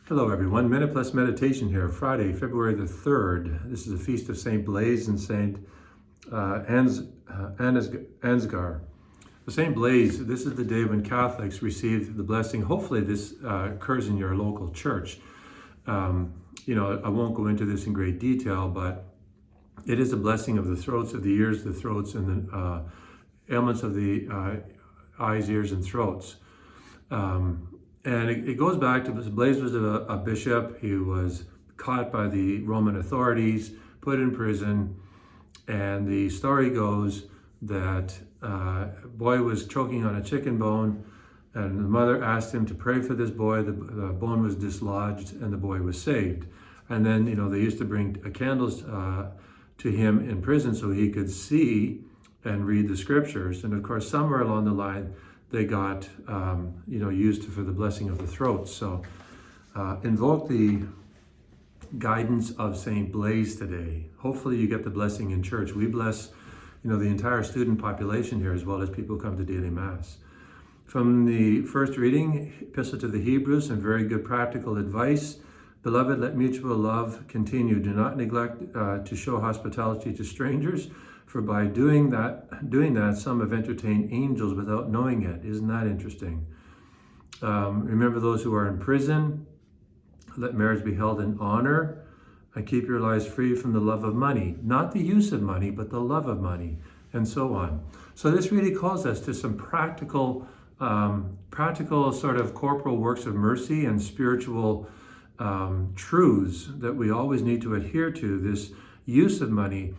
Hello everyone, Minute Plus Meditation here, Friday, February the 3rd. This is a feast of Saint Blaise and Saint Ansgar. For Saint Blaise, this is the day when Catholics receive the blessing. Hopefully this occurs in your local church. I won't go into this in great detail, but it is a blessing of the throats, of the ears, the throats, and the ailments of the eyes, ears, and throats. And it goes back to Blaise was a bishop. He was caught by the Roman authorities, put in prison, and the story goes that a boy was choking on a chicken bone, and the mother asked him to pray for this boy. The bone was dislodged, and the boy was saved. And then, they used to bring candles to him in prison so he could see and read the scriptures. And of course, somewhere along the line, they got, used for the blessing of the throats. So invoke the guidance of Saint Blaise today. Hopefully you get the blessing in church. We bless, the entire student population here, as well as people who come to daily Mass. From the first reading, Epistle to the Hebrews, some very good practical advice. Beloved, let mutual love continue. Do not neglect to show hospitality to strangers, for by doing that, some have entertained angels without knowing it. Isn't that interesting? Remember those who are in prison. Let marriage be held in honor. And keep your lives free from the love of money. Not the use of money, but the love of money, and so on. So this really calls us to some practical sort of corporal works of mercy and spiritual truths that we always need to adhere to. This use of money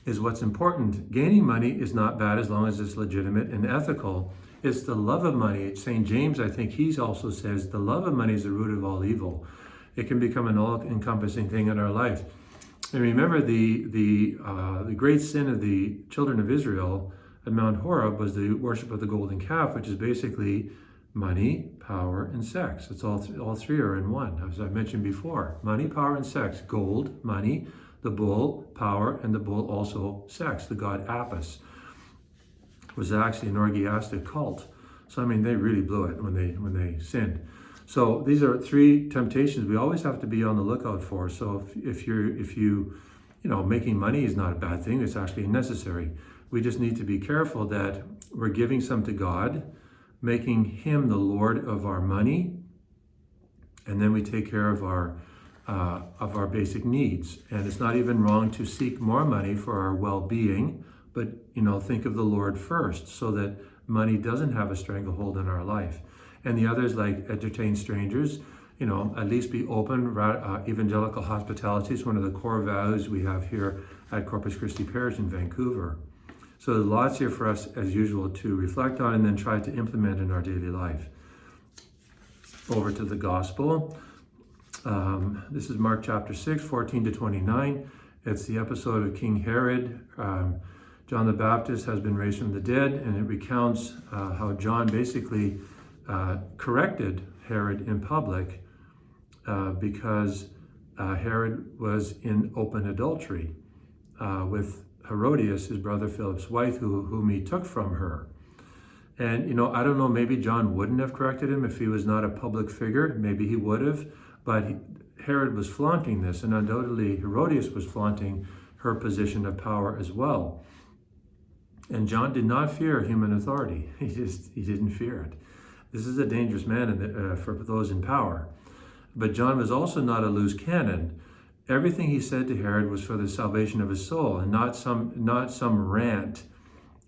is what's important. Gaining money is not bad as long as it's legitimate and ethical. It's the love of money. St. James, I think he also says, the love of money is the root of all evil. It can become an all-encompassing thing in our life. And remember, the great sin of the children of Israel at Mount Horeb was the worship of the golden calf, which is basically money, power, and sex. It's all three are in one, as I mentioned before. Money, power, and sex. Gold, money, the bull, power, and the bull also sex. The god Apis was actually an orgiastic cult. So they really blew it when they sinned. So these are three temptations we always have to be on the lookout for. So if you making money is not a bad thing. It's actually necessary. We just need to be careful that we're giving some to God, making him the Lord of our money, and then we take care of our basic needs. And it's not even wrong to seek more money for our well-being, but think of the Lord first, so that money doesn't have a stranglehold in our life. And the others, like entertain strangers, at least be open. Evangelical hospitality is one of the core values we have here at Corpus Christi Parish in Vancouver. So there's lots here for us, as usual, to reflect on and then try to implement in our daily life. Over to the Gospel. This is Mark chapter 6, 14 to 29. It's the episode of King Herod. John the Baptist has been raised from the dead, and it recounts how John basically corrected Herod in public because Herod was in open adultery with Herodias, his brother Philip's wife, whom he took from her. And, I don't know, maybe John wouldn't have corrected him if he was not a public figure. Maybe he would have. But Herod was flaunting this, and undoubtedly Herodias was flaunting her position of power as well. And John did not fear human authority. He didn't fear it. This is a dangerous man for those in power. But John was also not a loose cannon. Everything he said to Herod was for the salvation of his soul, and not some rant,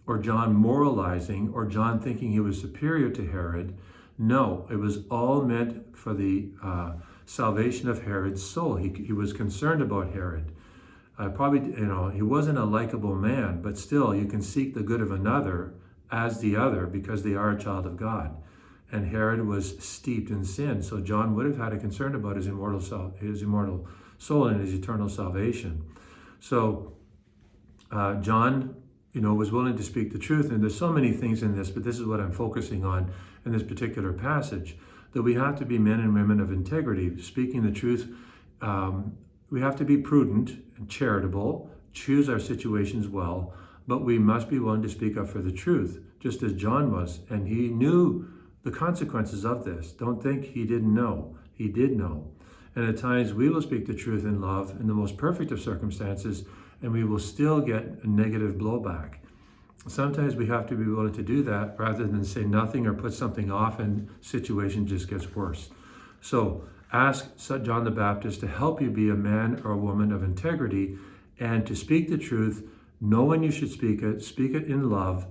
or John moralizing, or John thinking he was superior to Herod. No, it was all meant for the salvation of Herod's soul. He was concerned about Herod. He wasn't a likable man, but still you can seek the good of another as the other because they are a child of God. And Herod was steeped in sin, so John would have had a concern about his immortal soul and his eternal salvation. So John, was willing to speak the truth. And there's so many things in this, but this is what I'm focusing on in this particular passage, that we have to be men and women of integrity, speaking the truth. We have to be prudent and charitable, choose our situations well, but we must be willing to speak up for the truth, just as John was. And he knew the consequences of this. Don't think he didn't know. he did know. And at times we will speak the truth in love in the most perfect of circumstances, and we will still get a negative blowback. Sometimes we have to be willing to do that rather than say nothing or put something off and situation just gets worse. So ask John the Baptist to help you be a man or a woman of integrity and to speak the truth, know when you should speak it in love,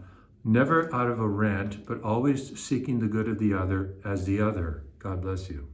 never out of a rant, but always seeking the good of the other as the other. God bless you.